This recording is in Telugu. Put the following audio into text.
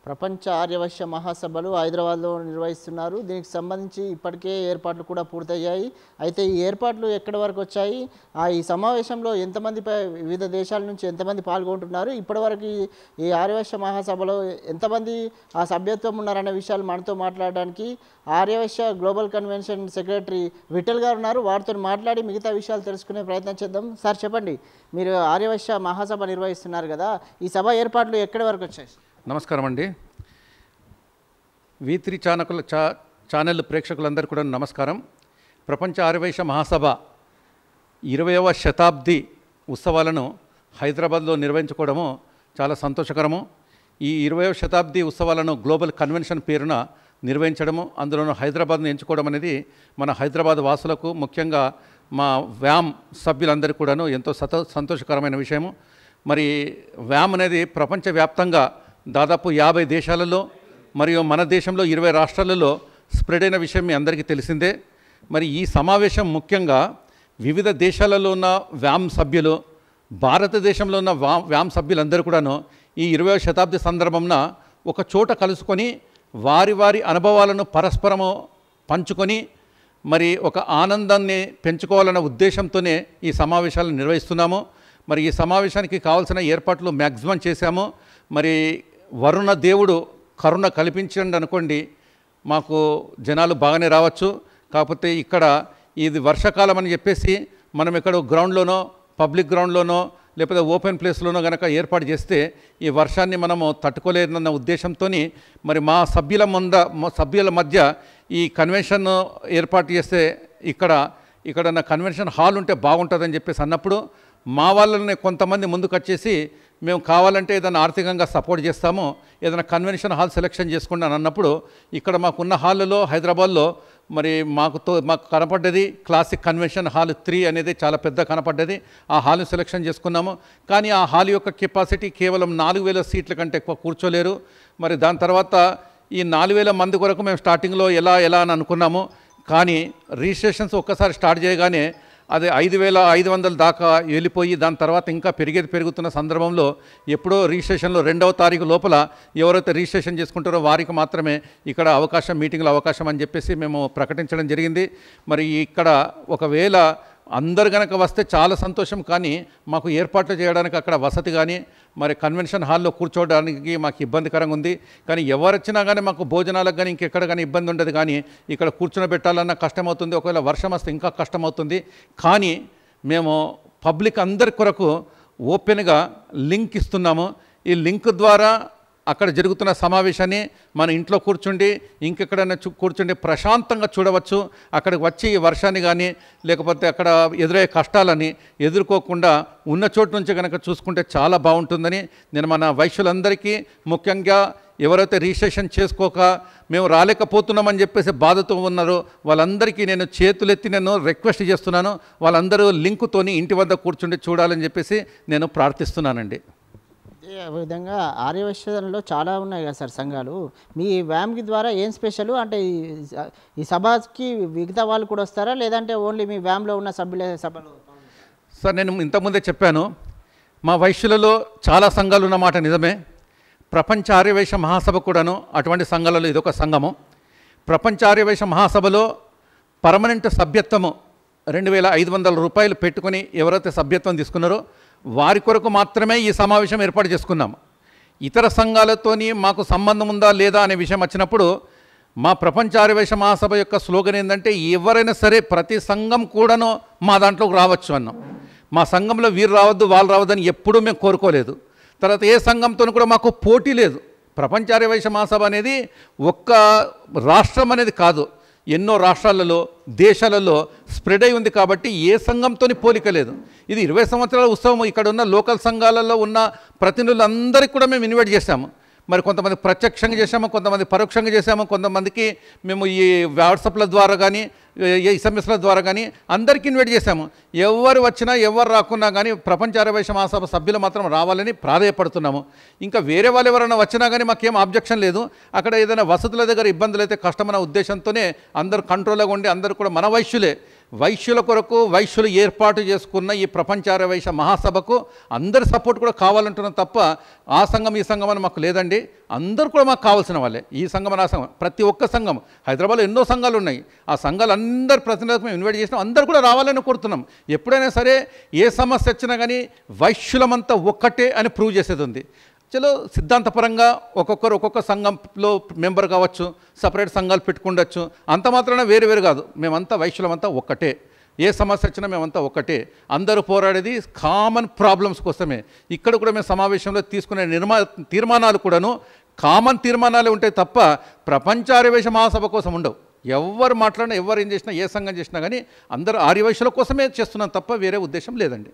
ప్రపంచ ఆర్యవైశ్య మహాసభలు హైదరాబాద్లో నిర్వహిస్తున్నారు. దీనికి సంబంధించి ఇప్పటికే ఏర్పాట్లు కూడా పూర్తయ్యాయి. అయితే ఈ ఏర్పాట్లు ఎక్కడి వరకు వచ్చాయి, ఈ సమావేశంలో ఎంతమంది వివిధ దేశాల నుంచి ఎంతమంది పాల్గొంటున్నారు, ఇప్పటివరకు ఈ ఆర్యవైశ్య మహాసభలో ఎంతమంది ఆ సభ్యత్వం ఉన్నారనే విషయాలు మనతో మాట్లాడడానికి Aryavysya global convention secretary Vithal గారు ఉన్నారు. వారితో మాట్లాడి మిగతా విషయాలు తెలుసుకునే ప్రయత్నం చేద్దాం. సార్ చెప్పండి, మీరు ఆర్యవైశ్య మహాసభ నిర్వహిస్తున్నారు కదా, ఈ సభ ఏర్పాట్లు ఎక్కడి వరకు వచ్చాయి? నమస్కారం అండి. V3 ఛానల్ ప్రేక్షకులందరికీ కూడా నమస్కారం. ప్రపంచ ఆర్యవైశ్య మహాసభ 20వ శతాబ్ది ఉత్సవాలను హైదరాబాద్లో నిర్వహించుకోవడము చాలా సంతోషకరము. ఈ 20వ శతాబ్ది ఉత్సవాలను గ్లోబల్ కన్వెన్షన్ పేరున నిర్వహించడము, అందులోనూ హైదరాబాద్ను ఎంచుకోవడం అనేది మన హైదరాబాద్ వాసులకు, ముఖ్యంగా మా వ్యామ్ సభ్యులందరికీ కూడాను ఎంతో సంతోషకరమైన విషయము. మరి వ్యామ్ అనేది ప్రపంచవ్యాప్తంగా దాదాపు 50 దేశాలలో మరియు మన దేశంలో 20 రాష్ట్రాలలో స్ప్రెడ్ అయిన విషయం మీ అందరికీ తెలిసిందే. మరి ఈ సమావేశం ముఖ్యంగా వివిధ దేశాలలో ఉన్న వ్యామ్ సభ్యులు, భారతదేశంలో ఉన్న వ్యామ్ సభ్యులందరూ కూడాను ఈ 20వ శతాబ్ది సందర్భంన ఒక చోట కలుసుకొని వారి వారి అనుభవాలను పరస్పరము పంచుకొని మరి ఒక ఆనందాన్ని పెంచుకోవాలన్న ఉద్దేశంతోనే ఈ సమావేశాలను నిర్వహిస్తున్నాము. మరి ఈ సమావేశానికి కావాల్సిన ఏర్పాట్లు మ్యాక్సిమం చేశాము. మరి వరుణ దేవుడు కరుణ కల్పించండి అనుకోండి, మాకు జనాలు బాగానే రావచ్చు. కాకపోతే ఇక్కడ ఇది వర్షాకాలం అని చెప్పేసి మనం ఇక్కడ గ్రౌండ్లోనో, పబ్లిక్ గ్రౌండ్లోనో, లేకపోతే ఓపెన్ ప్లేస్లోనో కనుక ఏర్పాటు చేస్తే ఈ వర్షాన్ని మనము తట్టుకోలేదన్న ఉద్దేశంతో మరి మా సభ్యుల మధ్య ఈ కన్వెన్షన్ ఏర్పాటు చేస్తే ఇక్కడ నా కన్వెన్షన్ హాల్ ఉంటే బాగుంటుందని చెప్పేసి అన్నప్పుడు మా వాళ్ళని కొంతమంది ముందుకు వచ్చేసి మేము కావాలంటే ఏదైనా ఆర్థికంగా సపోర్ట్ చేస్తాము, ఏదైనా కన్వెన్షన్ హాల్ సెలెక్షన్ చేసుకున్నాను అన్నప్పుడు ఇక్కడ మాకున్న హాల్లో హైదరాబాద్లో మరి మాకు కనపడ్డది క్లాసిక్ కన్వెన్షన్ హాల్ 3 అనేది చాలా పెద్ద కనపడ్డది. ఆ హాల్ని సెలెక్షన్ చేసుకున్నాము. కానీ ఆ హాల్ యొక్క కెపాసిటీ కేవలం 4000 సీట్ల కంటే ఎక్కువ కూర్చోలేరు. మరి దాని తర్వాత ఈ 4000 మంది కొరకు మేము స్టార్టింగ్లో ఎలా అని అనుకున్నాము. కానీ రిజిస్ట్రేషన్స్ ఒక్కసారి స్టార్ట్ చేయగానే అది 5500 దాకా వెళ్ళిపోయి దాని తర్వాత ఇంకా పెరుగుతున్న సందర్భంలో ఎప్పుడో రిజిస్ట్రేషన్లో 2వ తారీఖు లోపల ఎవరైతే రిజిస్ట్రేషన్ చేసుకుంటారో వారికి మాత్రమే ఇక్కడ మీటింగ్లో అవకాశం అని చెప్పేసి మేము ప్రకటించడం జరిగింది. మరి ఇక్కడ ఒకవేళ అందరు కనుక వస్తే చాలా సంతోషం. కానీ మాకు ఏర్పాట్లు చేయడానికి అక్కడ వసతి కానీ మరి కన్వెన్షన్ హాల్లో కూర్చోవడానికి మాకు ఇబ్బందికరంగా ఉంది. కానీ ఎవరు వచ్చినా కానీ మాకు భోజనాలకు కానీ ఇంకెక్కడ కానీ ఇబ్బంది ఉండదు. కానీ ఇక్కడ కూర్చోబెట్టాలన్నా కష్టమవుతుంది, ఒకవేళ వర్షం వస్తే ఇంకా కష్టమవుతుంది. కానీ మేము పబ్లిక్ అందరి కొరకు ఓపెన్గా లింక్ ఇస్తున్నాము. ఈ లింక్ ద్వారా అక్కడ జరుగుతున్న సమావేశాన్ని మన ఇంట్లో కూర్చుండి ఇంకెక్కడైనా కూర్చుండి ప్రశాంతంగా చూడవచ్చు. అక్కడికి వచ్చి వర్షాన్ని కానీ లేకపోతే అక్కడ ఎదురయ్యే కష్టాలని ఎదుర్కోకుండా ఉన్న చోటు నుంచి కనుక చూసుకుంటే చాలా బాగుంటుందని నేను మన వైశ్యులందరికీ, ముఖ్యంగా ఎవరైతే రిజిస్ట్రేషన్ చేసుకోక మేము రాలేకపోతున్నామని చెప్పేసి బాధతో ఉన్నారో వాళ్ళందరికీ నేను చేతులెత్తి రిక్వెస్ట్ చేస్తున్నాను. వాళ్ళందరూ లింకుతోని ఇంటి వద్ద కూర్చుండి చూడాలని చెప్పేసి నేను ప్రార్థిస్తున్నానండి. విధంగా ఆర్యవైశ్యంలో చాలా ఉన్నాయి కదా సార్ సంఘాలు, మీ వ్యామ్కి ద్వారా ఏం స్పెషల్? అంటే ఈ సభకి మిగతా వాళ్ళు కూడా వస్తారా, లేదంటే ఓన్లీ మీ వ్యామ్లో ఉన్న సభలో? సార్, నేను ఇంతకుముందే చెప్పాను, మా వైశ్యులలో చాలా సంఘాలు ఉన్నమాట నిజమే. ప్రపంచ ఆర్యవైశ్య మహాసభ కూడాను అటువంటి సంఘాలలో ఇదొక సంఘము. ప్రపంచ ఆర్యవైశ్య మహాసభలో పర్మనెంట్ సభ్యత్వము 2500 రూపాయలు పెట్టుకొని ఎవరైతే సభ్యత్వం తీసుకున్నారో వారి కొరకు మాత్రమే ఈ సమావేశం ఏర్పాటు చేసుకున్నాము. ఇతర సంఘాలతోని మాకు సంబంధం ఉందా లేదా అనే విషయం వచ్చినప్పుడు మా ప్రపంచ ఆర్యవైశ్య మహాసభ యొక్క స్లోగన్ ఏంటంటే ఎవరైనా సరే ప్రతి సంఘం కూడాను మా దాంట్లోకి రావచ్చు అన్నాం. మా సంఘంలో వీరు రావద్దు వాళ్ళు రావద్దని ఎప్పుడూ మేము కోరుకోలేదు. తర్వాత ఏ సంఘంతో కూడా మాకు పోటీ లేదు. ప్రపంచ ఆర్యవైశ్య మహాసభ అనేది ఒక్క రాష్ట్రం అనేది కాదు, ఎన్నో రాష్ట్రాలలో దేశాలలో స్ప్రెడ్ అయి ఉంది. కాబట్టి ఏ సంఘంతో పోలిక లేదు. ఇది 20 సంవత్సరాల ఉత్సవం. ఇక్కడ ఉన్న లోకల్ సంఘాలలో ఉన్న ప్రతినిధులందరికీ కూడా మేము ఇన్వైట్ చేశాము. మరి కొంతమంది ప్రత్యక్షంగా చేశాము, కొంతమంది పరోక్షంగా చేశాము, కొంతమందికి మేము ఈ వాట్సాప్ల ద్వారా కానీ ఎస్ఎంఎస్ల ద్వారా కానీ అందరికీ ఇన్వైట్ చేశాము. ఎవరు వచ్చినా ఎవరు రాకున్నా కానీ ప్రపంచ ఆర్యవైశ్య మహాసభ సభ్యులు మాత్రం రావాలని ప్రాధాయపడుతున్నాము. ఇంకా వేరే వాళ్ళు ఎవరైనా వచ్చినా కానీ మాకేం ఆబ్జెక్షన్ లేదు. అక్కడ ఏదైనా వసతుల దగ్గర ఇబ్బందులు అయితే కష్టమన్న ఉద్దేశంతోనే అందరూ కంట్రోల్గా ఉండి అందరూ కూడా మన వైశ్యుల కొరకు వైశ్యులు ఏర్పాటు చేసుకున్న ఈ ప్రపంచ ఆర్యవైశ్య మహాసభకు అందరి సపోర్ట్ కూడా కావాలంటున్నాం తప్ప ఆ సంఘం ఈ సంఘం అని మాకు లేదండి. అందరూ కూడా మాకు కావాల్సిన వాళ్ళే. ఈ సంఘం ఆ సంఘం ప్రతి ఒక్క సంఘం హైదరాబాద్లో ఎన్నో సంఘాలు ఉన్నాయి. ఆ సంఘాలు అందరి ప్రతినిధులకు మేము ఇన్వైట్ చేసినాం. అందరూ కూడా రావాలని కోరుతున్నాం. ఎప్పుడైనా సరే ఏ సమస్య వచ్చినా కానీ వైశ్యులమంతా ఒక్కటే అని ప్రూవ్ చేసేది ఉంది. చలో సిద్ధాంతపరంగా ఒక్కొక్కరు ఒక్కొక్క సంఘంలో మెంబర్ కావచ్చు, సపరేట్ సంఘాలు పెట్టుకుండొచ్చు. అంత మాత్రాన వేరు కాదు. మేమంతా వైశ్యులమంతా ఒక్కటే. ఏ సమస్య వచ్చినా మేమంతా ఒక్కటే. అందరూ పోరాడేది కామన్ ప్రాబ్లమ్స్ కోసమే. ఇక్కడ కూడా మేము సమావేశంలో తీసుకునే తీర్మానాలు కూడాను కామన్ తీర్మానాలే ఉంటాయి తప్ప ప్రపంచ ఆర్యవైశ్య మహాసభ కోసం ఉండవు. ఎవరు మాట్లాడినా ఎవరు ఏం చేసినా ఏ సంఘం చేసినా కానీ అందరూ ఆర్యవైశ్యుల కోసమే చేస్తున్నాం తప్ప వేరే ఉద్దేశం లేదండి.